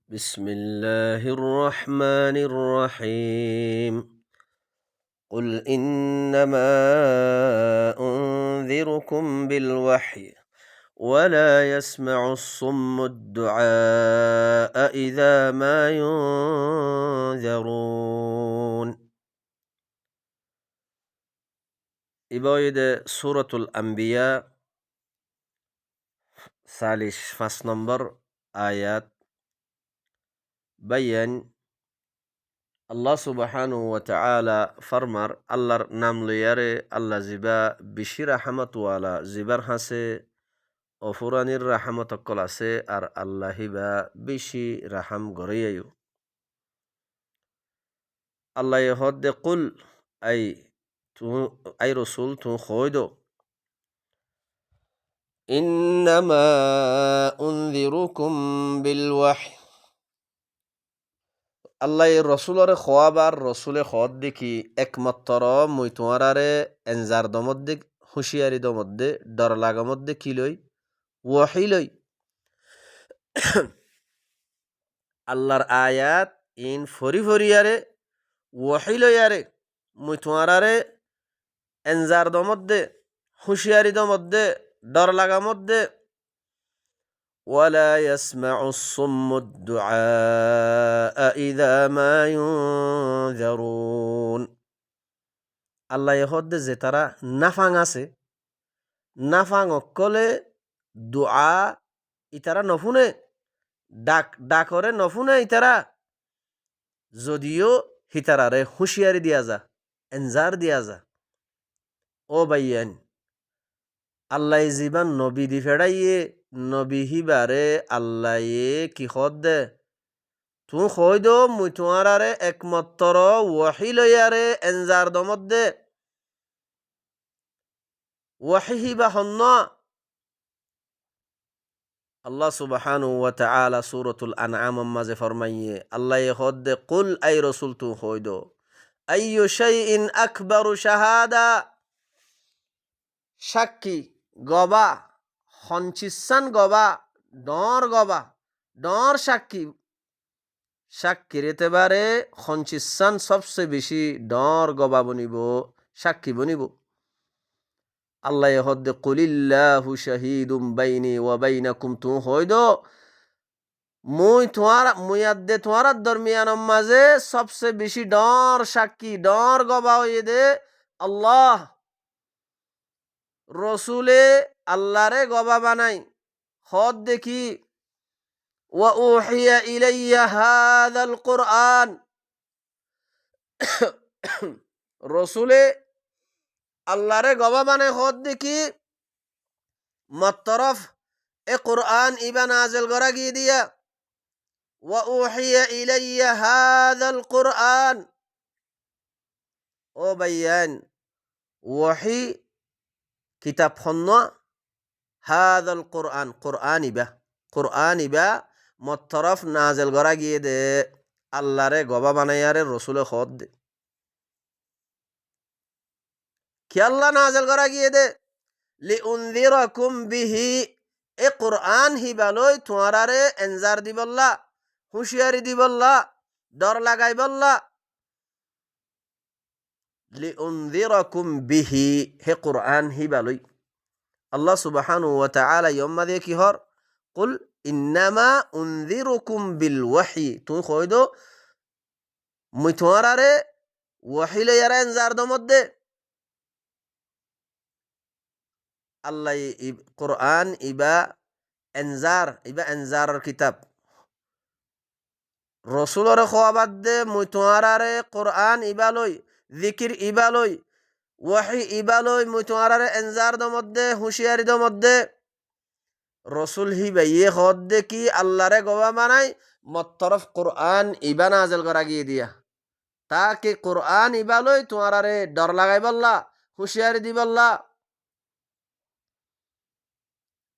بسم الله الرحمن الرحيم قل إنما أنذركم بالوحي ولا يسمع الصم الدعاء إذا ما ينذرون إبويد سورة الأنبياء ثالث فاس نمبر آيات بيان আল্লাহ সুবহানাহু ওয়া তাআলা ফরমার আল্লাহর নাম লইয়ারে আল্লাহ জিবা বেশি রাহমাতওয়ালা জিবার হাসে অফুরানির রাহমত অকল আছে আর আল্লাহ হিবা বেশি রাহাম গড়াইয়ায়ু আল্লাহ হদ্দে কুল আই তু আই রসুল তু খয়দো ইন্নামা উনযিরুকুম বিল ওয়াহী আল্লাহ রসুলরে খোয়াবার রসুলে খদ দেখি একমাত্র মুই তোমারারে এনজার দমদ্দে হুঁশিয়ারি দমদ্দে ডর লাগামদ্দে কি লই ওয়াহি লই আল্লাহর আয়াত ইন ফরি ফরিয়ারে ওয়াহি লইয়ারে মুই তোমারারে এনজার দমদ্দে হুঁশিয়ারি দমদ্দে ডর লাগামদ্দে ولا يسمع الصم الدعاء إذا ما ينذرون আল্লাহ হদ্দে যে তারা নাফাং আছে নাফাং অকলে দুআ ইতারা নফুনে ডাকরে নফুনে ইতারা যদিও হিতারারে হুঁশিয়ারি দিয়া যা এনজার দিয়া যা ও বাইয়ান আল্লাহ জীবান নবী দি ফেড়াইয়ে নবী হিবারে আল্লাহ কি খদ দে তু খই দো মুই তোমারারে একমাত্র ওয়াহি লইয়ারে এনজার দমত দে ওয়াহি হিবা হন্ন আল্লাহ সুবহানাহু ওয়া তাআলা সূরাতুল আনআম মাঝে ফরমাইয়ে আল্লাহ খদ দে কুল আই রাসূল তু খই দো আইয়ু শাইইন আকবারু শাহাদা সাক্ষী গবা হনচিসান গবা ডর সাক্ষী সাক্ষীর এতেবারে হনচিসান সবচেয়ে বেশি ডর গবা বনিব সাক্ষী বনিব আল্লাহ হদ্দে কুলিল্লাহু শাহীদুম বাইনি ওয়া বাইনাকুম তু হইদ মুই আদে তোমার দরমিয়ান মাঝে সবচেয়ে বেশি ডর সাক্ষী ডর গবা হইয়ে দে আল্লাহ রসুলে আল্লাহরে গবা বানাই হদ দেখি ওয়া উহিয়া ইলাইয়া হাযাল কুরআন রসুলে আল্লাহরে গবা বানাই হদ দেখি মতরফ এ কুরআন ইবা নাজিল করা গিয়ে দিয়া ওয়া উহিয়া ইলাইয়া হাযাল কুরআন ও বাইয়ান ওয়াহি কিতাব হন্ন হাদাল কোরআন ইবা মতরফ নাজেল করা গিয়ে দে আল্লাহরে গবা বানাইয়ারে রসুলে খদ দে কি আল্লাহ নাজেল করা গিয়ে দে লিউনযিরাকুম বিহি এ কোরআন হিবালই তোমারারে এনজার দিবল্লা হুঁশিয়ারি দিবল্লা ডর লাগাইবল্লা লিউনযিরাকুম বিহি হে কোরআন হিবালই আল্লাহ সুবহানাহু ওয়া তাআলা ইয়ম্মা দিয়ে কি হর কুল ইন্নামা উনযিরুকুম বিল ওয়াহী তুই কই দো মুই তোমারারে ওয়াহী লইয়ারে এনজার দমদ্দে আল্লাহ কোরআন ইবা এনজারের কিতাব রসুলরে খোয়াবাদ দে মুই তোমারারে কোরআন ইবালই জিকির ইবালই ওয়াহি ইবালই মুই তোমারারে এনজার দমদ্দে হুঁশিয়ারি দমদ্দে রসুল হিবাইয়ে হদ দে কি আল্লাহরে গবা মানাই মতরফ কোরআন ইবা নাজেল করা গিয়ে দিয়া তাকে কোরআন ইবালই তোমারারে ডর লাগাই বললা হুঁশিয়ারি দিবল্লা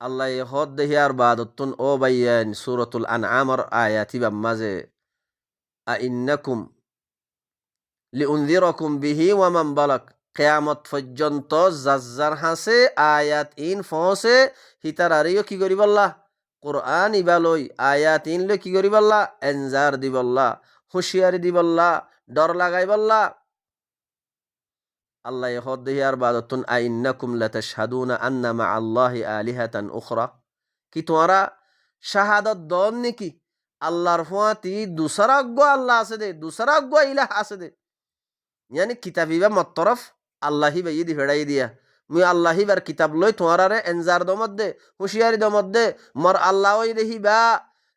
আল্লাহ হদ দেহিয়ার বাদতুন ও বাইয়ান সূরাতুল আনআমর আয়াতিবা মাঝে আইন্নাকুম লিউনযিরাকুম বিহি ওয়া মান বালাক কিয়ামত পর্যন্ত জাজ্জার হাসে আয়াত ইন ফসে হিতারারিও কি করিবল্লা কোরআন ইবালই আয়াত ইনলে কি করি বললা এনজার দি বললা হুঁশিয়ারি দি বললা ডর লাগাই বললা আল্লাহ হদ দেহিয়ার বাদতুন আইন্নাকুম লাতাশহাদুনা আন্না মা আল্লাহি আলিহাতান উখরা কি তোমরা শাহাদত দন নাকি আল্লাহর ফুয়াতি দুসরাগ্য আল্লাহ আছে দে দুসরাগ্য ইলাহ আছে দে ইয়ানি কিতাবিবা মতরফ আল্লাহি বাই দি ফেড়াই দিয়া মুই আল্লাহি বার কিতাব লই তোমারারে এনজার দমদ্দে হুঁশিয়ারি দমদ্দে মর আল্লাহ ওই দেহিবা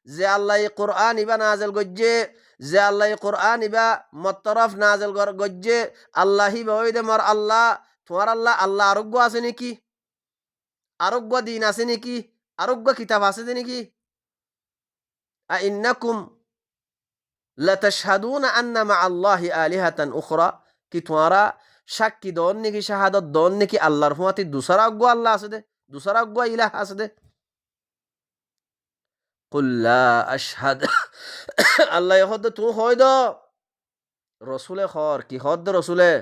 যে আল্লাহ কোরআন ইবা নাজেল গজ্জে যে আল্লাহ কোরআন ইবা মতরফ নাজেল গজ্জে আল্লাহি বা ওই দে মর আল্লাহ তোমার আল্লাহ আল্লাহ আরোগ্য আছে নাকি আরোগ্য দিন আছে নাকি আরোগ্য কিতাব আছে নাকি আইন্নাকুম লাতাশহাদুনা আন্না মা আল্লাহি আলিহাতান উখরা কি তোমরা সাক্ষী দন নাকি শাহাদত দন নাকি আল্লাহর হুয়াতি দুসরা আজ্ঞা আল্লাহ আছে দে দুসরা আজ্ঞা ইলাহ আছে দে কুল লা আশহাদ আল্লাহ হদ তু হয়দ রসুলে খর কি হদ রসুলে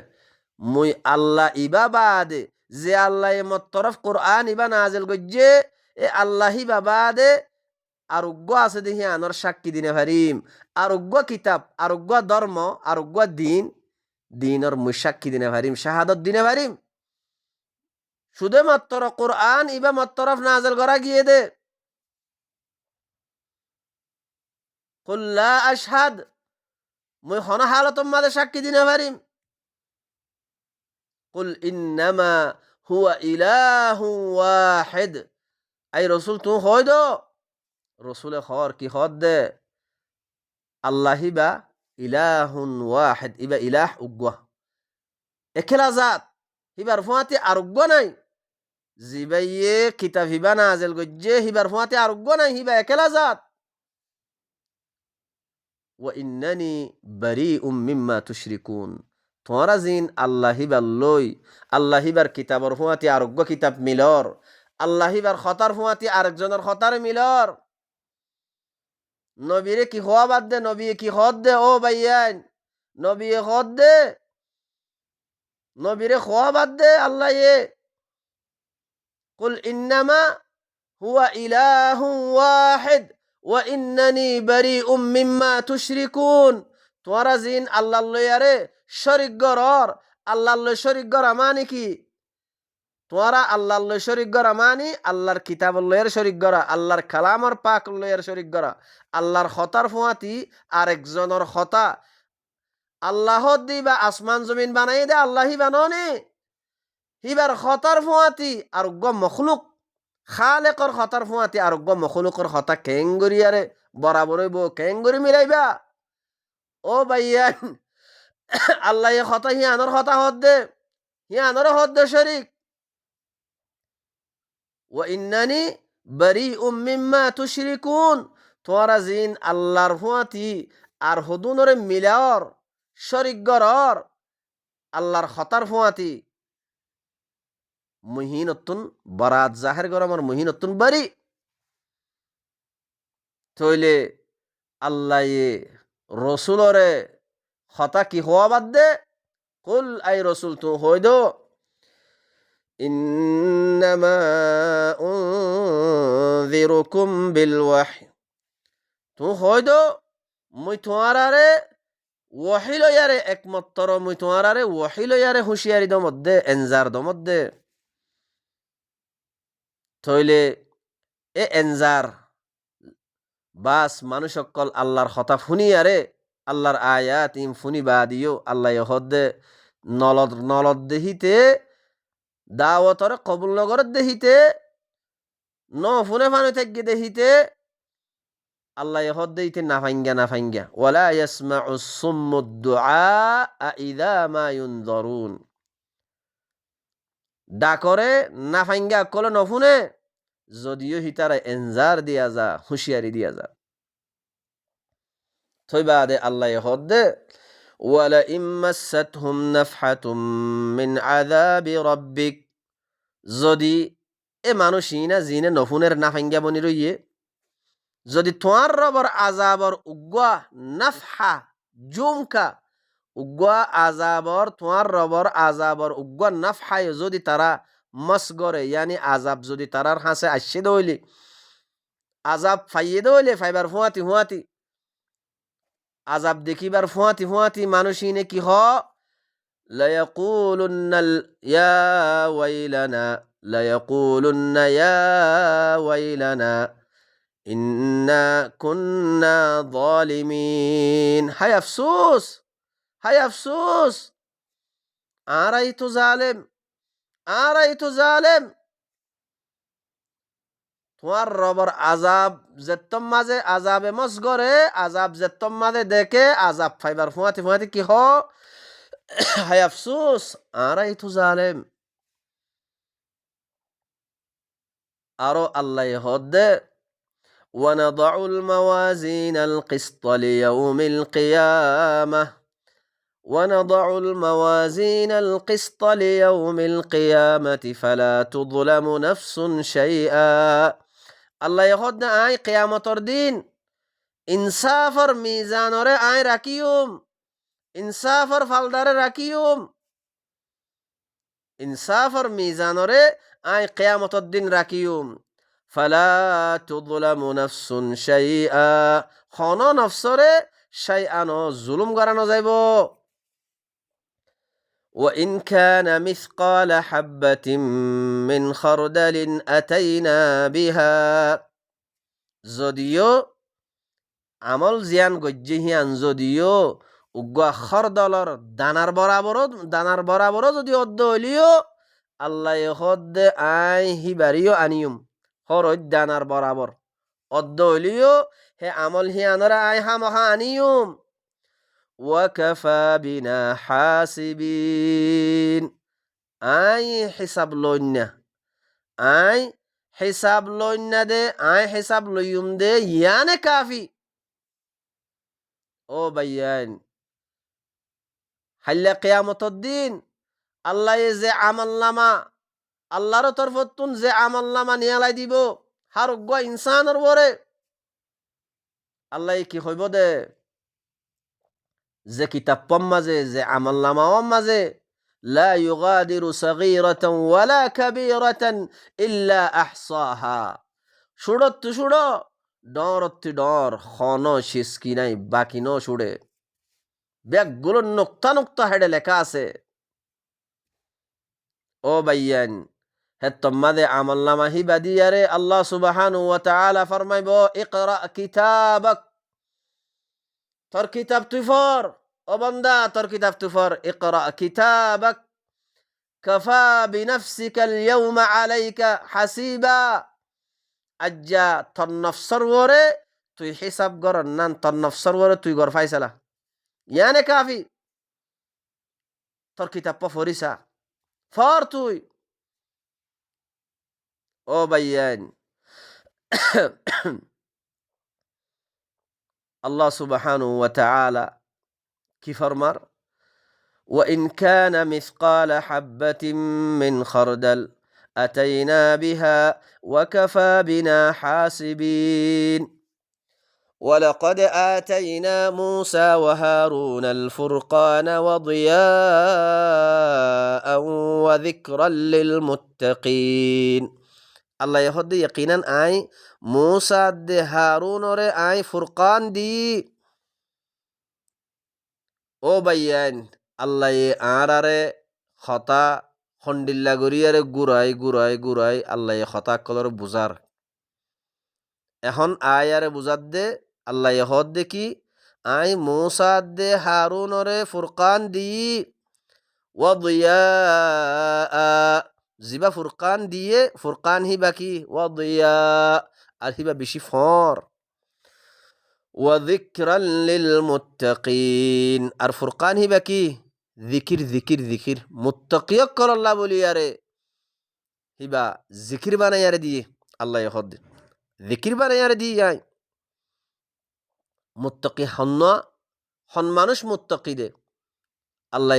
মুই আল্লাহ ইবা বাদে যে আল্লাহ মতরফ কোরআন ইবা নাজিল গজ্জে এ আল্লাহি বাবাদে আরোগ্য আছে দেখি আনর সাক্ষী দিনে পারিম আরোগ্য কিতাব আরোগ্য ধর্ম আরোগ্য দিন দিনর মুই সাক্ষী দিনে পারিম শাহাদত দিনে পারিম শুধু মাত্র কোরআন ইবা মতরফ নাজিল করা গিয়ে দে কুল লা আশহাদ মুই হন হালত মাদে সাক্ষী দিনে পারিম কুল ইন্নামা হুয়া ইলাহু ওয়াহিদ আই রসুল তু হয় দো রসুলে খর কি হদ দে আল্লাহি বা ইলাহুন ওয়াহিদ ইবা ইলাহ উগ্গা একেলা জাত হিবার ফুয়াতে আরোগ্য নাই জিবাইয়ে কিতাব হিবা নাজেল গজ্জে হিবার ফুয়াতে আরোগ্য নাই হিবা একেলা জাত ওয়া ইন্নানি বারিউম মিম্মা তুশরিকুন তোমরা জিন আল্লাহিবার লই আল্লাহিবার কিতাবর ফুয়াতে আরোগ্য কিতাব মিলর আল্লাহিবার খতার ফুয়াতে আরেকজনের খতার মিলর নবীরে কি হওয়া বাদ দে নবী কি হদ দে ও ভাইয়ান নবী হদ দে নবীরে খোয়া বাদ দে আল্লাহ কুল ইন্নামা হুয়া ইলাহু ওয়াহিদ ওয়া ইন্নানি বারিউম মিম্মা তুশরিকুন তোরা জিন আল্লাহ লয়ারে শরীক গরর আল্লাহ লয় শরীক গরা মানে কি তোরা আল্লাহ লয় শরীক গরা মানে আল্লাহর কিতাব লয়ের শরীক গরা আল্লাহর কালামর পাক লয়ের শরীক গরা আল্লাহর খতার ফুয়াতি আরেকজনের খতা আল্লাহ দিবা আসমান জমিন বানাই দে আল্লাহি বাননে হিবার খতার ফুয়াতি আরোগ্য মখলুক খালেকর খতার ফুয়াতি আরোগ্য মখলুকর খতা কেঙ্গরিয়ারে বরাবর হইব কেঙ্গরি মিলাইবা ও ভাইয়ান আল্লাহ খতা হি আনর খতা হদ দে হি আনর হদ দে শরিক ওয়া ইন্নানি বারিউম মিম্মা তুশরিকুন তোরা জিন আল্লাহর ফুয়াতি আর হুদুনরে মিলাওর শরিক গরর আল্লাহর খতার ফুয়াতি মুহিনতুন বরাত জাহের গরমর মুহিনতুন বারি তইলে আল্লাহ রসুলরে খতা কি হওয়া বাদ দে কুল আই রসুল তু হই দো ইন্নামা উনযিরুকুম বিল ওয়াহী তু হই দো মুই তোমারারে ওয়াহী লয়ারে একমাত্র মুই তোমারারে ওয়াহী লয়ারে হুঁশিয়ারি দমদ্দে এনজার দমদ্দে তইলে এ এনজার বাস মানুষ সকল আল্লাহর কথা ফুনিয়ারে আল্লাহর আয়াত ইম ফুনি বা দিও আল্লাহ হদ্দে নলদ দেহিতে দাওয়াতরে কবুল নগর দেহিতে ন ফুনে ফানে থেকে দেহিতে আল্লাহ হদ্দে ইতে না ফাঙ্গা ওয়ালা ইয়াসমাউ সুম্মুদ দুআ ইযা মা ইউনযারুন ডাকরে না ফাঙ্গা কলে ন ফুনে যদিও হিতারা এনজার দিয়া যা হুঁশিয়ারি দিয়া যা থইবাদে আল্লাহ হদ্দে ওয়ালা ইম্মাসাতহুম নাফহাতুম মিন আযাবি রাব্বিক যদি এ মানুষই না জিনে নফুনের না ফাঙ্গা বনি রইয়ে যদি তোমার রবর আযাবর উগ্গা নাফহা জুমকা উগ্গা আযাবর তোমার রবর আযাবর উগ্গা নাফহায় যদি তারা মসগরে ইয়ানি আযাব যদি তারার হাসে আসছে দইলি আজাব ফাইয়ে দইলে ফাইবার ফুয়াতি ফুয়াতি আজাব দেখিবার ফুয়াতি ফুয়াতি মানুষ ইনে কি হ লায়াকুলুন্নাল ইয়া ওয়াইলানা লায়াকুলুন্না ইয়া ওয়াইলানা ইন্না কুন্না যালিমিন। হায় আফসোস, হায় আফসোস, আরাই তো জালেম, আরাই তো জালেম। তোমার রবর আজাব যেতম মাঝে আজাবে মসগরে আজাব যেতম মাঝে দেখে আজাব ফাইবার ফুয়াতি ফুয়াতি কি হ হায় আফসোস, আরাই তো জালেম। আরো আল্লাহ হদ্দে ونضع الموازين القسط ليوم القيامة ونضع الموازين القسط ليوم القيامة فلا تظلم نفس شيئا আল্লাহ হদ আই কিয়ামতর দিন ইনসাফর মিজানরে আই রাখিউম, ইনসাফর ফালদারে রাখিউম, ইনসাফর মিজানরে আই কিয়ামতর দিন রাখিউম। ফালা তুযলামু নাফসুন শাইআ, খন নফসরে শাইআন জুলুম করানো যাইব। وإن كان مثقال حبة من خردل أتينا بها, যদিও আমল জিয়ান গজ্জিহিয়ান যদিও উগ্গা খরদলর দানার বরাবরও যদি অদ্দ হইলিও আল্লাহ হদ্দে আই হিবারিও আনিয়ুম হরদ দানার বরাবর অদ্দ হইলিও হে আমল হিয়ানরা আই হামহা আনিয়ুম। ওয়াকাফা বিনা হাসিবিন, আই হিসাব লইন্না, আই হিসাব লইন্না দে, আই হিসাব লইয়ুম দে ইয়ানে কাফি। ও ভাইয়ান, হাল্লা কিয়ামতর দিন আল্লাহ যে আমাল্লামা আল্লাহর তরফতুন যে আমাল্লামা নিয়ালাই দিব হারুগ্য ইনসানের বরে আল্লাহ কি হইব দে যে কিতাব মাঝে যে আমাল্লামা মাঝে লা ইউগাদিরু সাগীরাতান ওয়ালা কাবীরাতান ইল্লা আহসাহা, সুড়ত সুড় ডরত ডর খন শিসকি নাই বাকি ন সুড়ে ব্যাগগুলো নোক্তা নোক্তা হেডে লেখা আছে। ও ভাইয়ান, হে তোমাদের আমলনামা হিবা দিয়ারে আল্লাহ সুবহানাহু ওয়া তাআলা ফরমাইব ইকরা কিতাবাক, তোর কিতাব তুই পড়, ও বান্দা তোর কিতাব তুই পড়। ইকরা কিতাবাক কাফা বিনাফসিকা আল-ইয়াওমা আলাইকা হাসিবা, আজ্জা তোর নফসর ওরে তুই হিসাব গর নান, তোর নফসর ওরে তুই গর ফাইসালা ইয়ানে কাফি। তোর কিতাব পড়িসা ফর তুই। ও ভাইয়ান, আল্লাহ সুবহানাহু ওয়া তাআলা কি ফরমার وإن كان مثقال حبة من خردل أتينا بها وكفى بنا حاسبين ولقد آتينا موسى وهارون الفرقان وضياء وذكرا للمتقين। আল্লাহ হদ্দে ইয়াকিনান আই মুসা দে হারুন ওরে আই ফুরকান দি। ও ভাইয়ান, আল্লাহ আরে খতা খন্ডিল্লা গরিয়ারে গুড়াই গুড়াই গুড়াই আল্লাহ খতা কলর বুজার এখন আয় আরে বুঝার দে আল্লাহ হদ দে কি আই মুসা দে হারুন ওরে ফুরকান দি ওয়াদিয়া, জিবা ফুরকান দিয়ে ফুরকান হিবা কি ওয়াদিয়া আর হিবা বেশি ফর ওয়াযিকরান লিল মুত্তাকিন আর ফুরকান হিবা কি জিকির জিকির জিকির মুত্তাকিয়ক কল্লাহ বলি আরে হিবা জিকির বানাই আরে দিয়ে আল্লাহ হদ জিকির বানাই আরে দিয়ে যায় মুত্তাকি হন মানুষ মুত্তাকি দে আল্লাহ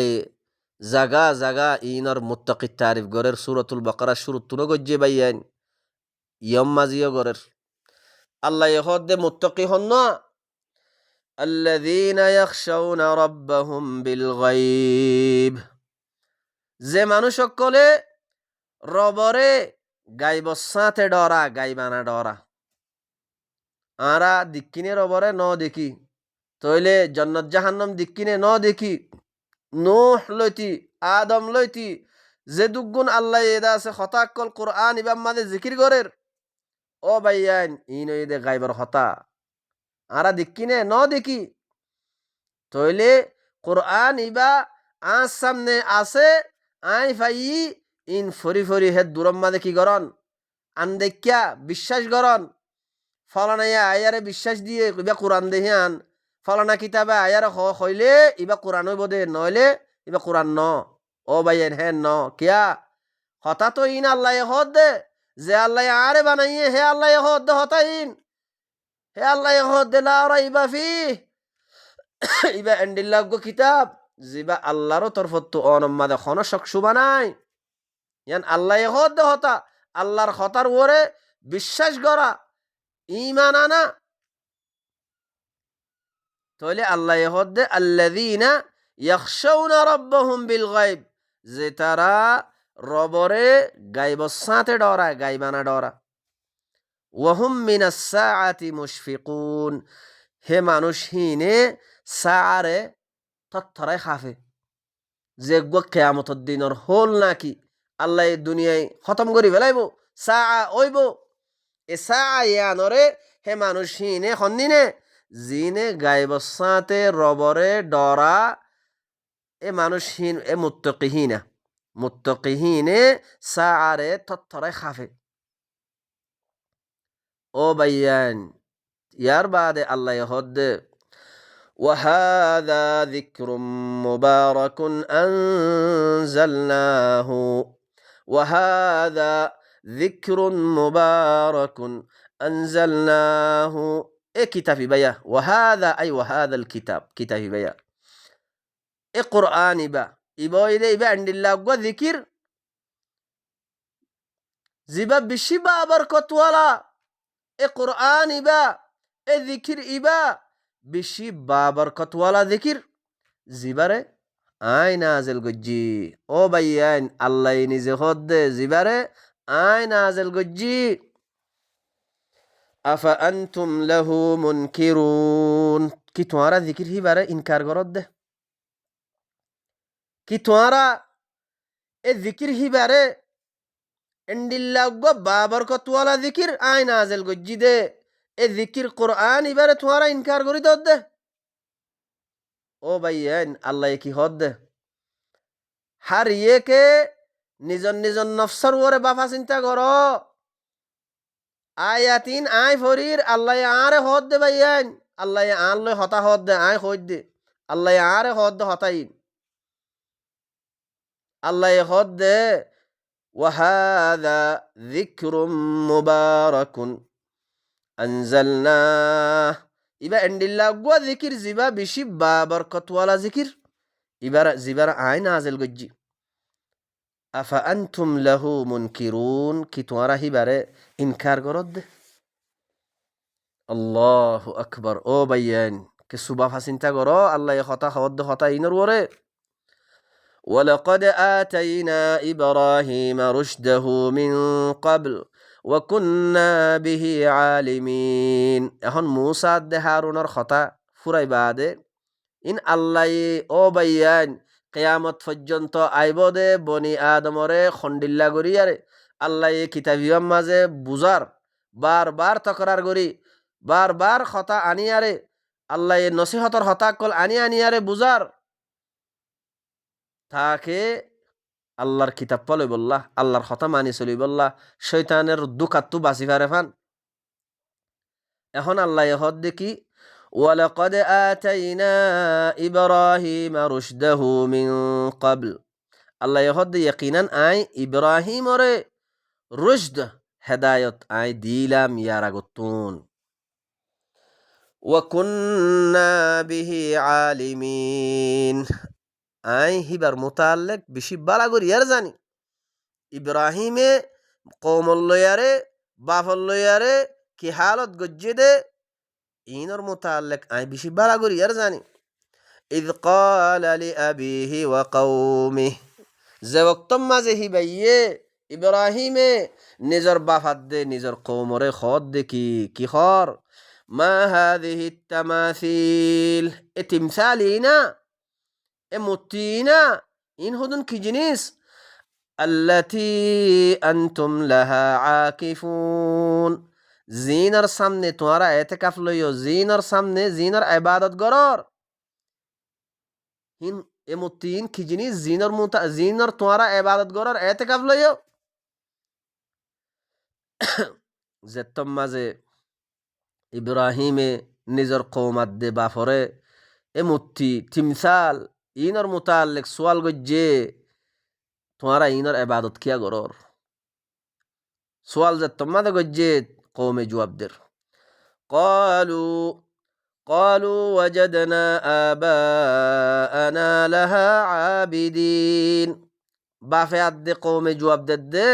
জাগা জাগা ইনর মুত্তাকি তারিফ গরের সূরাতুল বাকারা শুরু তুনো গজ্জে বাইয়ান ইয়ম মাজিও গরের আল্লাহ হদ দে মুত্তাকি হন আল্লাযীনা ইয়াখশাউনা রাব্বাহুম বিল গায়ব, যে মানুষ সকলে রবরে গাইব সাথে ডরা গাইবানা ডরা। আরা দিক্কিনে রবরে ন দেখি তইলে জন্নত জাহান্নম দিক্কিনে ন দেখি নূহ লইতি আদম লইতি যে দুগুণ আল্লাহ এদা আছে হতাকল কোরআন ইবাম মাঝে জিকির করের ও ভাইয়ান ইন দে গাইবার হতা আরা দিক্কিনে ন দেখি তইলে কোরআন ইবা আজ সামনে আছে আই ভাই ইন ফরি ফরি হে দূরম মাঝে কি গরন আন দেখিয়া বিশ্বাস গরন ফলানাইয়া আয়ারে বিশ্বাস দিয়ে ইবা কোরআন দেহিয়ান ফলানা কিতাবে আয়ারে হইলে ইবা কোরআন হইব দে নইলে ইবা কোরআন ন ও ভাইয়েন হ্যাঁ ন কিয়া হতা তো ইন আল্লাহ হদ দে যে আল্লাহ আরে বানাইয়ে হে আল্লাহ হদ দে হতা ইন হে আল্লাহ হদ দে লা রাইবা ফি ইবা এন্ডিল্লাহ কিতাব জিবা আল্লাহর তরফত তো অনম্মাদে খন শকসু বানাই ইয়ান আল্লাহ হদ দে হতা আল্লাহর হতার ওরে বিশ্বাস করা ইমান আনা তাহলে আল্লাহ হদ্দে আল্লাযীনা ইয়াখশাউনা রাব্বাহুম বিল গায়ব যে তারা রবরে গায়বর সাথে ডরা গায়বানা ডরা ওয়াহুম মিনাস সাআতি মুশফিকুন হে মানুষহীনে সাআরে তত্তরাই খাফে যে কিয়ামতের দিনর হল নাকি আল্লাহ দুনিয়ায় খতম করি ফেলাইব সাআ ওইব এ সাআ ইয়ানরে হে মানুষহীনে খন্দিনে জিনে গাইবর সাথে রবরে ডরা এ মানুষহীন এ মুত্তকিহীনে সাআরে থরথরে খাফে ও ভাইয়ান ইয়ার বাদে আল্লাহ হদ্দে وهذا ذكر مبارك أنزلناه وهذا ذكر مبارك أنزلناه ايه كتابي بيا وهذا اي وهذا الكتاب كتابي بيا ايه قرآن با إبا إذا إبا عند الله ذكر زبا بشبا بركت ولا ايه قرآن با ايه ذكر إبا بشبا بركت ولا ذكر زباره آي نازل قجي او بيان الله ينزي خد زباره آي نازل قجي أفأنتم له منكرون কি তোমারা জিকির হিবারে ইনকার করত দে কি তোমারা এ জিকির হিবারে এন্ডিল্লাহ বাবার কতওয়ালা জিকির আই নাজেল গজ্জি দে এ জিকির কোরআন ইবারে তোমারা ইনকার করি দত দে ও ভাইয়েন আল্লাহ কি হদ দে হার ইয়েকে নিজন নিজন নফসর ওরে বাফা চিন্তা করো আয়াতিন আই ফরির আল্লাহ আরে হদ দে ভাইয়েন আল্লাহ আন লই হতা হদ দে আই হদ দে আল্লাহ আরে হদ দে হতাইন আল্লাহ হদ দে وهذا ذكر مبارك أنزلناه إبا عند الله قوى ذكر زبا بشبا بركة ولا ذكر إبا زبا عين نازل قجي أفأنتم له منكرون كتوارا هبارة إنكار قرد الله أكبر أو بيان كسبا فسنتا قرأ الله يخطا خود خطا ينر وري ولقد آتينا إبراهيم رشده من قبل وكنا به عالمين এখন মুসা দে হারুনের কথা ফুরাই বাদে ইন আল্লাহ ও বাইয়ান কিয়ামত পর্যন্ত আইব দে বনি আদমরে খন্ডিল্লা করি আরে আল্লাহ কিতাবিয়ার মাঝে বুজার বারবার তকরার করি বারবার কথা আনি আরে আল্লাহ নসিহতর হতা কল আনি আরে বুজার তাকে আল্লাহর কিতাব পলে বললা আল্লাহর কথা মানি চলি বললা শৈতানের দুকাত্তু বাঁচি ফারে ফান এখন আল্লাহ হদ দেখি ওয়ালাকাদ আতাইনা ইব্রাহিম রুশদাহু মিন ক্বাবল আল্লাহ হদ ইয়াকিনান আই ইব্রাহিম ওরে রুশদ হেদায়ত আই দিলাম ইয়ার আগতুন ওয়া কুন্না বিহি আলিমিন আই হিবার মোতাল্লেক বেশি বালা করি আর জানি ইব্রাহিমে কৌমল লয়ারে বাফল লয়ারে কি হালত গজ্জে দে ইনর মোতাল্লেক আই বেশি বালা করি আর জানি ইদ ক্বালা লিআবিহি ওয়া কওমিহি যে ওক্তম মাঝে হিবাইয়ে ইব্রাহিমে নিজর বাফাত দে নিজর কৌমরে খদ দে কি খর মা হাযিহি তামাসিল, এ তিমসালিনা, এ মূর্তিনা, ইন হুদুন কি জিনিস? আল্লাতী আনতুম লাহা আকিফুন, জিনার সামনে তোমরা এতেকাফ লইও, জিনার সামনে জিনার ইবাদত গরর। হিন এ মূর্তিন কি জিনিস? জিনার তোমরা ইবাদত গরর এতেকাফ লইও। যেতম মাঝে ইব্রাহিমে নিজের কৌমাত দে বাফরে এ মূর্তি তিমসাল ইনর মুতাল্লিক সোয়াল গজ্জে, তোমরা ইনর ইবাদত কিয়া গরর? সোয়াল যেতম মাঝে গজ্জে কৌমে জবাব দের قالوا قالوا وجدنا آباءنا لها عابدين। বাফে আদে কৌমে জবাব দে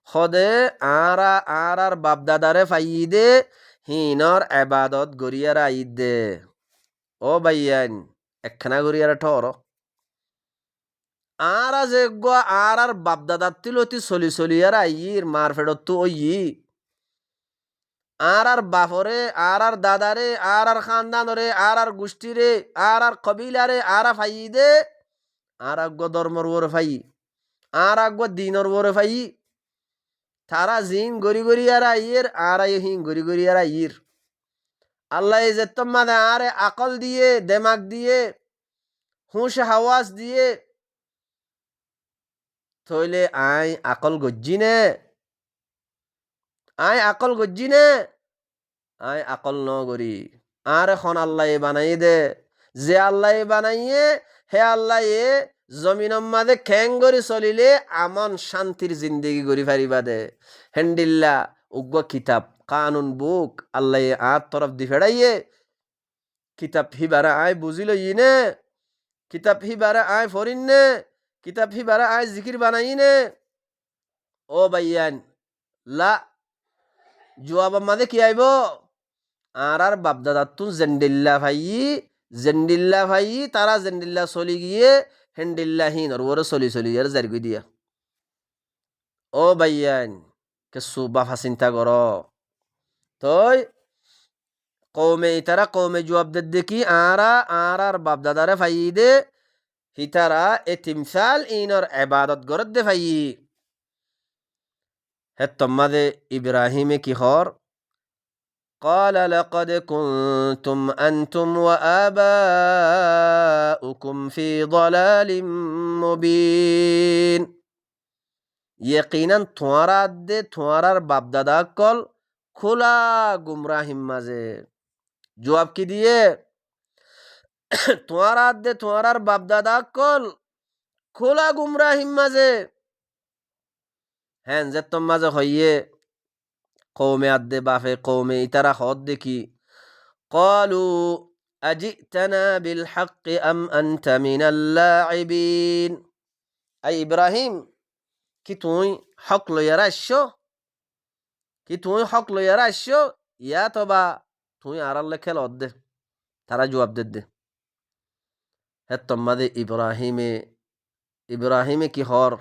খদে আর বাপ দাদারে ফাইদে হিনর এবাদত গরিয়ারা ঈদে। ও বাইয়ান, একখানা গরিয়ারা ঠর যে গো আর বাপ দাদার তিলতি চলি চলিয়ার আইর মার ফেরত ওই আর বাপরে আর দাদারে আর খানদানরে আর গোষ্ঠীরে আর কবিলারে আর ফাইদে আর আগ্য ধর্মর ওরে ফাই আর আগ্য দিনর ওরে ফাই। তারা জিন গরি গরি আর আইয়ের আর হিং গরি গরি আর আইর। আল্লাহ যেতম মাদে আরে আকল দিয়ে দেমাগ দিয়ে হুঁশ হাওয়াস দিয়ে থইলে আই আকল গজ্জি নে, আই আকল গজ্জি নে, আই আকল ন গরি। আর এখন আল্লাহ বানাই দে, যে আল্লাহ বানাইয়ে হে আল্লাহ জমিনের মাঝে খ্যাং গরি চলিলে আমন শান্তির জিন্দেগি গরি ফারিবা দে। হেন্ডিল্লা উগ্র কিতাব কানুন বুক আল্লাহ আর তরফ দি ফেড়াইয়ে কিতাব হিবারা আয় বুঝিল ইনে, কিতাব হিবারা আয় ফরিন নে, কিতাব হিবারা আয় জিকির বানাই নে। ও বাইয়ান লা জুয়াব মাঝে কি আইব? আর বাপদাদা তু জেন্ডিল্লা ভাই তারা জেন্ডিল্লা চলি গিয়ে হেন্ডিল্লা হিন ওরে চলি চলি আর জারগি দিয়া। ও বাইয়ান কেসু বাফা চিন্তা কর তই কৌমে ইতারা কৌমে জবাব দে দেখি আর বাপদাদারে ফাই দে হিতারা এ তিমসাল ইনর ইবাদত গরত দে ফাই। হে তোমাদে ইব্রাহিমে কি হর قال لقد كنتم أنتم وآباؤكم في ضلال مبين। يقينا তোমার বাপ দাদা কল খোলা গুমরাহিম মাঝে। জবাব কি দিয়ে? তোমার বাপ দাদা কল খোলা গুমরাহিম মাঝে। হ্যাঁ যে তোম মাঝে হইয়ে কৌমে আদে বাফে কৌমে ইতারা হদ দেখি قالوا أجئتنا بالحق أم أنت من اللاعبين। أي إبراهيم কি তুই হক লইয়ারা আসছো? কি তুই হক লইয়ারা আসছো ইয়া তো বা তুই আর আল্লাহ খেল দে? তারা জবাব দে হে তোমাদে ইব্রাহিমে কি হর?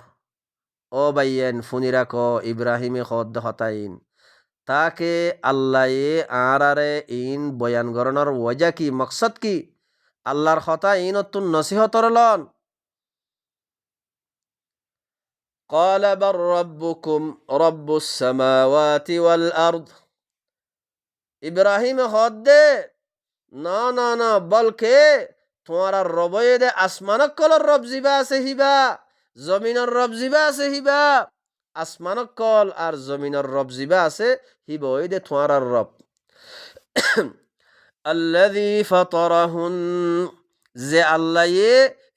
ও বাইয়েন ফুনিরা ক ইব্রাহিমে হদ হতাইন তাকে আল্লাহ আরে ইন বয়ান গরণর ওয়াজা কি মকসদ কি? আল্লাহর হতা ইন তুন নসিহতর লন। قال بل ربكم رب السماوات والأرض। ইব্রাহিম হদ দে না না না বলকে তোমার রবয়ে দে আসমানক কলর রব জিবা আছে হিবা, জমিনের রব জিবা আছে হিবা। আসমানক কল আর জমিনের রব জিবা আছে হিবা ওই দে তোমার রব। আল্লাযী ফাতারাহুন, যে আল্লাহ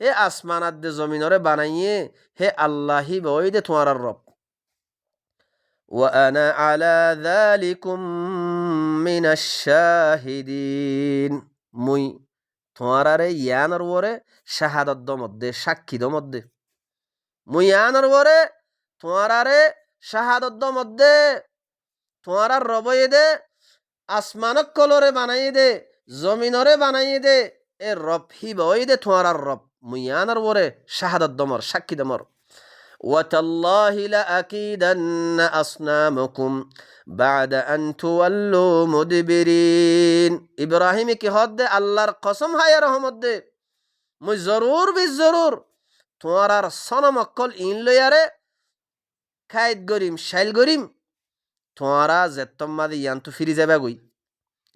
এ আসমানাত দে জমিনরে বানাইয়ে হে আল্লাহ হিবা ওই দে তোমার রব। وأنا على ذلكم من الشاهدين। মুই তোমারারে ইয়ানর ওরে শাহাদত দমদ্দে সাক্ষী দমদ্দে। মুই ইয়ানর ওরে তোমারারে শাহাদত দমদ্দে। তোমারার রবয়ে দে আসমানক কলরে বানাই দে জমিনরে বানাই দে এ রব হিবই দে তোমারার রব। মুই ইয়ানর ওরে শাহাদত দমর সাক্ষী দমর। ওয়াতাল্লাহি লাআকিদান্না আসনামাকুম বা'দা আন তুওয়াল্লু মুদবিরিন। ইব্রাহিমে কি হদ দে আল্লাহর কসম হায় রহমত দে মুই জরুর বি জরুর তোমার আর সনম অকল ইন লয়ারে খাইদ গরিম শাইল গরিম তোমারা যেত্তম মাদে ইয়ান্তু ফিরি যাবা গই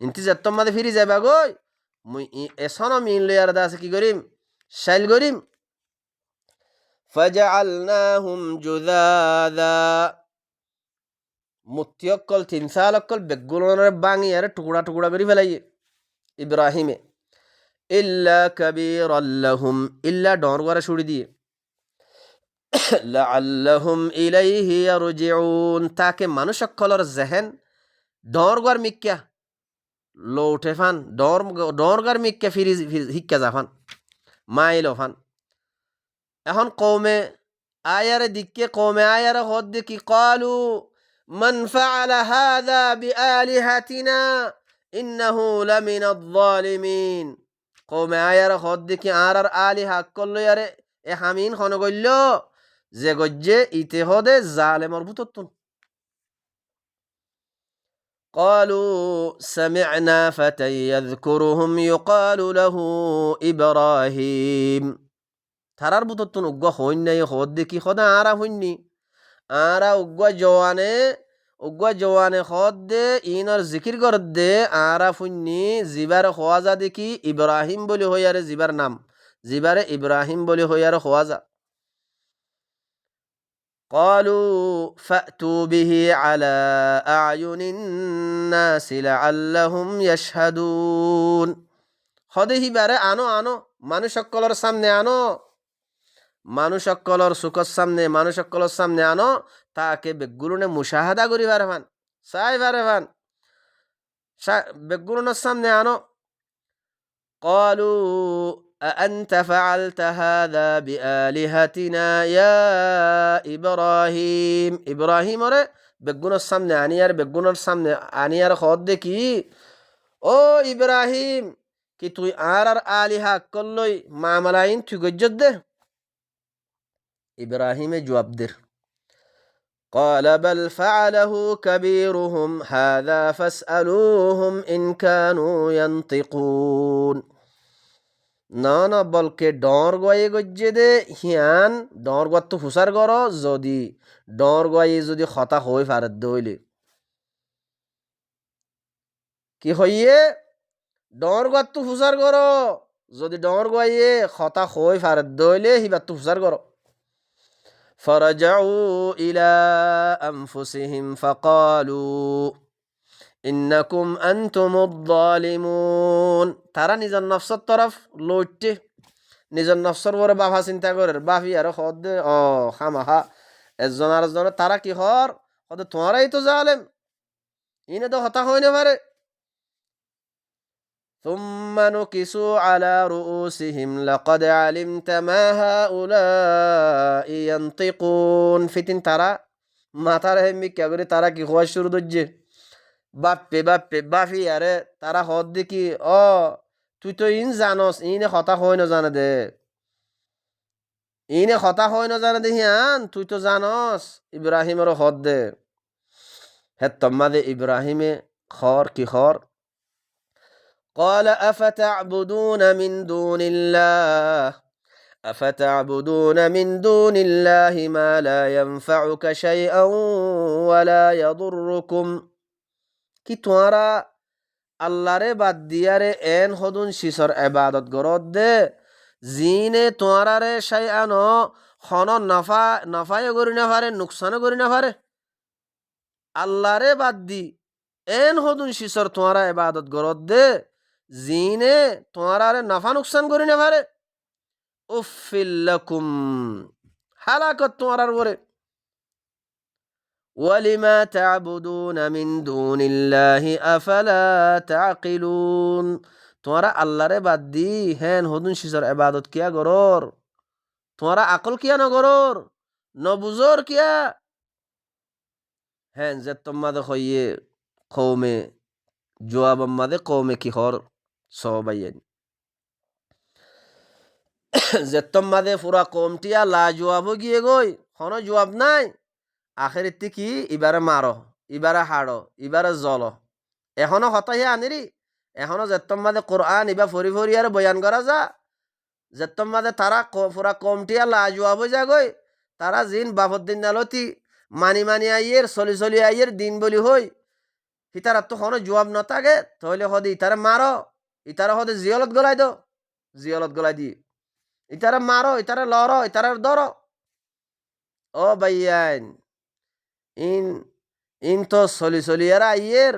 ইনতি যেত্তম মাদে ফিরি যাবা গই মুই এ সনম ইন লয়ারে দাসে কি গরিম শাইল গরিম। ফাজআলনাহুম জুযাযা মুত্যকল তিনসালকল বেগুলনের বাঙি আর টুকরা টুকরা করে ফেলাই ইব্রাহিমে। ইল্লা কাবীরাল লাহুম ইল্লা ডর করে ছুড়ি দিয়ে লাআল্লাহুম ইলাইহি ইয়ারজিউন তাকে মানুষ সকলের জেহেন ডরগর মিক্কা লৌটে ফান ডরগর মিক্কা ফিরি হিক্কা জাফান মাইল ফান। এখন কৌমে আয়ারে দিকে কৌমে আয়ারে হদ দেখি ক্বালু মান ফাআলা হাযা বিআলিহাতিনা ইন্নাহু লামিনায যালিমিন। কৌমে আয়ারে হদ দেখি আর আলিহা কল্লো ইয়ারে এ হামিন খন গইল যে গজ্জে ইতে হদে জালেমর ভূতত্তুন। قالوا سمعنا فتى يذكرهم يقال له إبراهيم থারার ভূতত্তুন উগ্গ হইন নাই হদ দেখি খদা আরা হইননি আরা উগ্গ জওয়ানে হদ দে ইনর জিকির কর দে আরা ফুন্নি জিবার খোয়াজা দেখি ইব্রাহিম বলি হইয়ারে জিবার নাম জিবারে ইব্রাহিম বলি হইয়ারে খোয়াজা। قالوا فأتوا به على أعين الناس لعلهم يشهدون খদে হিবারে আনো আনো মানুষ সকলের সামনে আনো মানুষ সকলের সুখর সামনে মানুষ সকলের সামনে আনো তাকে বেগুলুনে মুশাহাদা করি পারে ভান চাই পারে ভান বেগুলুনের সামনে আনো। قالوا أأنت فعلت هذا بآلهتنا يا إبراهيم إبراهيم রে বেগুনের সামনে আনিয়ার বেগুনের সামনে আনিয়ার খদ দেখি ও ইব্রাহিম কি তুই আর আলিহা কল্লই মামলাইন তুই গজ্জত দে। ইব্রাহিমে জবাব দের قال بل فعله كبيرهم هذا فاسألوهم إن كانوا ينطقون না না বলকে ডর গয়ে গজ্জে দে হিয়ান ডর গত হুসার গর যদি ডর গয়ে যদি খতা হই ফারত দইলে কি হইয়ে ডর গত হুসার গর যদি ডর গয়ে খতা হই ফারত দইলে হিবাত হুসার গর। فرجعوا إلى أنفسهم فقالوا إنكم أنتم الظالمون তারা নিজের নফসের তরফ লইটে নিজের নফসের পরে বাফা চিন্তা করে বাফি আর খদ ও খামাহা একজন আর একজনের তারা কি হর হদ তোমারাই তো জালেম ইনে তো হতা হয় না পারে। ثم نكسوا على رؤوسهم لقد علمت ما هؤلاء ينطقون ফিতিন তারা মাথার হেমি কে করে তারা কি হওয়া শুরু দজ্জে বাপ্পে বাপ্পে বাফি আরে তারা হদ দেখি ও তুই তো ইন জানস ইনে হতা হয় না জানে দে ইনে হতা হয় না জানে দে হিয়ান তুই তো জানস ইব্রাহিমের হদ দে হে তোমাদে ইব্রাহিমে খর কি খর قال أفتعبدون من دون الله ما لا ينفعك شيئا ولا يضركم কি তোমরা আল্লাহরে বাদ দিয়ারে এন হদুন শিশর ইবাদত গরদ দে জিনে তোমরারে শাইআন খন নাফায় করি না পারে নুকসান করি না পারে আল্লাহরে বাদ দি এন হদুন শিশর তোমরা ইবাদত গরদ দে জিনে তোমারে নাফা নুকসান করি না পারে। উফিল লাকুম হালাকত তোমার পরে ওয়ালিমা তা'বুদুনা মিন দুনিল্লাহি আফালা তা'কিলুন তোমরা আল্লাহরে বাদ দি হেন হদুন শিশর ইবাদত কিয়া গরর তোমরা আকল কিয়া ন গরর ন বুজর কিয়া হেন যে তোমাদে হইয়ে কওমে জওয়াব মাদে কওমে কি হর সবাইন যে তোমাদে পুরা কমটিয়া লা জওয়াব গিয়ে গই কোনো জবাব নাই। আখেরিতে কি ইবারে মারো, ইবারে হাড়ো, ইবারে জল, এখনো হতাহে আনিরি, এখনো যেতম মাঝে কোরআন ইবা ফরি ফরি আর বয়ান করা যা, যেতম মাঝে তারা পুরা কমটিয়া লাজবাব হয়ে যাগই, তারা জিন বাবদ্দিন নালতি মানি মানি আইয়ের চলি চলি আইয়ের দিন বলি হই, ইতারা তো কোনো জবাব নথাকে, তাহলে হদে ইতারা মারো, ইতারা হদে জিয়লত গলাই দো, জিয়লত গলাই দি, ইতারা মারো, ইতারা লড়ো, ইতারা ধরো। ও ভাইয়ান, ইন ইন তো চলি চলি আর আইয়ের,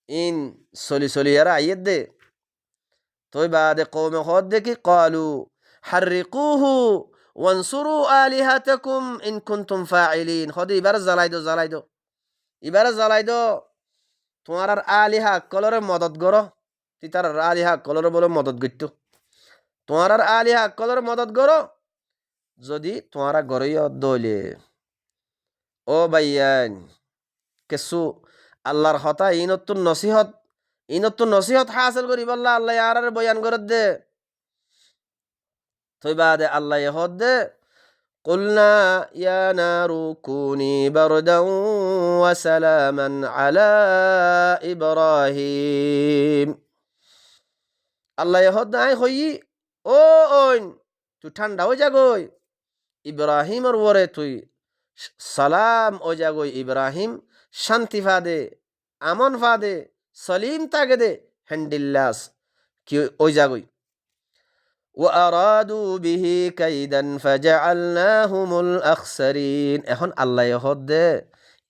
ইন চলি চলি আর আইয়ের দে। তোই বাদে কৌমে হদ দেখি কালু হারিকুহু ওয়ানসুরু আলিহাতাকুম ইন কুনতুম ফাইলিন। হদে এবারে জ্বালাই দো, জ্বালাই দো, এবারে জ্বালাই দো, তোমার আর আলিহা কলরে মদত গড়, তিতার আলিহা কলরে বলে মদত গিত, তোমার আর আলিহা কলরে মদত গড়, যদি তোমারা গড়ই দলে। ও ভাইয়ান, কেসু আল্লাহর হতা ইনতুন নসিহত, ইনতুন নসিহত হাসিল করি বললা আল্লাহ আর বয়ান করে দে। তুই বাদে আল্লাহ হদ দে قلنا يا نار كوني بردا وسلاما على إبراهيم। আল্লাহ হদ আই হই ও ওইন তুই ঠান্ডা হয়ে যাগই, ইব্রাহিমর ওরে তুই সালাম ও যাগই, ইব্রাহিম শান্তি ফাদে, আমন ফাদে, সলিম তাগে দে, হ্যান্ডিল্লাস কি ওই যাগই। وأرادوا به كيدا فجعلناهم الأخسرين। এখন আল্লাহ হদ দে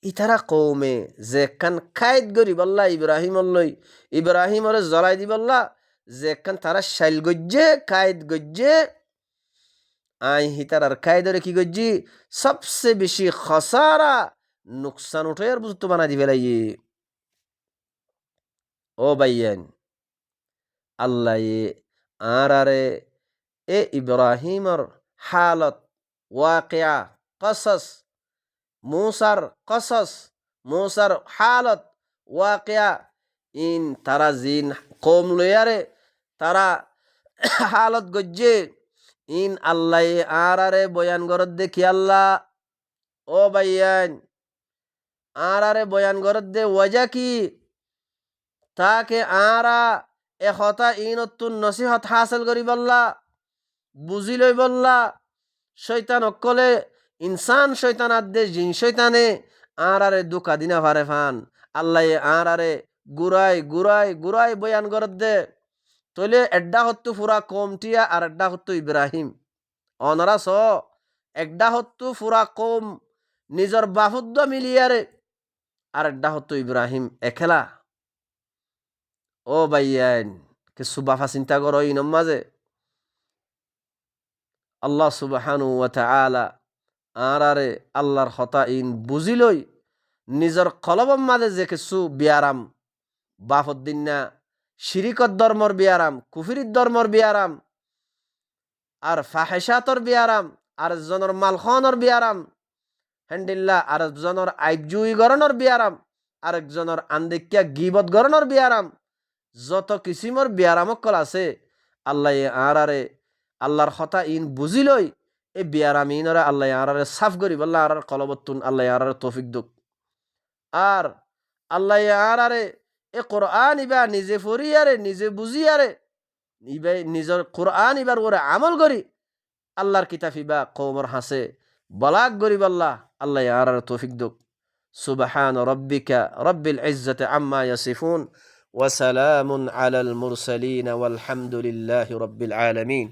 ইতারা কৌমে যে কান কায়দ গরি বল্লা ইব্রাহিম লই, ইব্রাহিমরে জ্বলাই দি বল্লা যে কান তারা শাইল গজ্জে কায়দ গজ্জে, আই হিতারার কায়দরে কি গজ্জি সবসে বেশি খসারা নুকসান উঠে আর বুঝতে বানা দি ফেলাই। ও ভাইয়ান, আল্লাহ আর আরে এ ইব্রাহিমর হালত ওয়াকিয়া কসস, মুসার কসস, মুসার হালত ওয়াকিয়া, ইন তারা জিন কম লয়ারে তারা হালত গজ্জে, ইন আল্লাহ আর আরে বয়ান গরত দেখি আল্লাহ। ও ভাইয়ান, আর আরে বয়ান গরত দে ওয়াজা কি, তাকে আরা এহতা ইনতুন নসিহত হাসিল করি বললা, বুঝি লই বললা, শৈতান অকলে ইনসান শৈতান আদে জিন শৈতানে আর আরে দুকা দিনা ভারে ফান, আল্লাহ আর আরে গুড়াই গুড়াই গুড়াই বয়ান গরত দে। তইলে এড্ডা হত্তু ফুরা কমটিয়া আর এড্ডা হত্তু ইব্রাহিম, অনরা স এড্ডা হত্তু ফুরা কম নিজর বাহুদ্দ মিলিয়ারে, আর এড্ডা হত্তু ইব্রাহিম একেলা। ও ভাইয়ান, কিছু বাফা চিন্তা করো ইনম মাঝে আল্লাহ সুবহানাহু ওয়া তাআলা আর আরে আল্লাহর হতা ইন বুঝিলই নিজের কলবম মাঝে যে কিছু বিয়ারাম বাফদ্দিন না, শিরিকত ধর্মর বিয়ারাম, কুফিরির ধর্মর বিয়ারাম, আর ফাহেসাতর বিয়ারাম, আর জনের মালখনর বিয়ারাম, হ্যান্ডিল্লা আর একজনের আইবজুই গরণর বিয়ারাম, আরেকজনের আন্দিকিয়া গিবত গরণর বিয়ারাম, যত কিসিমর বিয়ারামকল আছে আল্লাহ আর আরে আল্লাহর হতা ইন বুঝিলই এই বিয়ারাম ইনরা আল্লাহ আর আরে সাফ করি বললা আর কলবতুন আল্লাহ আর আরে তৌফিক দুক। আর আল্লাহ আর আরে এ কোরআন ইবা নিজে ফরি আরে নিজে বুঝি আরে ইবাই নিজের কোরআন ইবার ওরে আমল করি আল্লাহর কিতাব ইবা কওমর হাসে বলাক গরিব আল্লাহ আল্লাহ আর আরে তৌফিক দুক। সুবহান রাব্বিকা রাব্বিল ইজ্জাতি আম্মা ইয়াসিফুন ওয়া সালামুন আলাল মুরসালিন ওয়ালহামদুলিল্লাহি রাব্বিল আলামিন।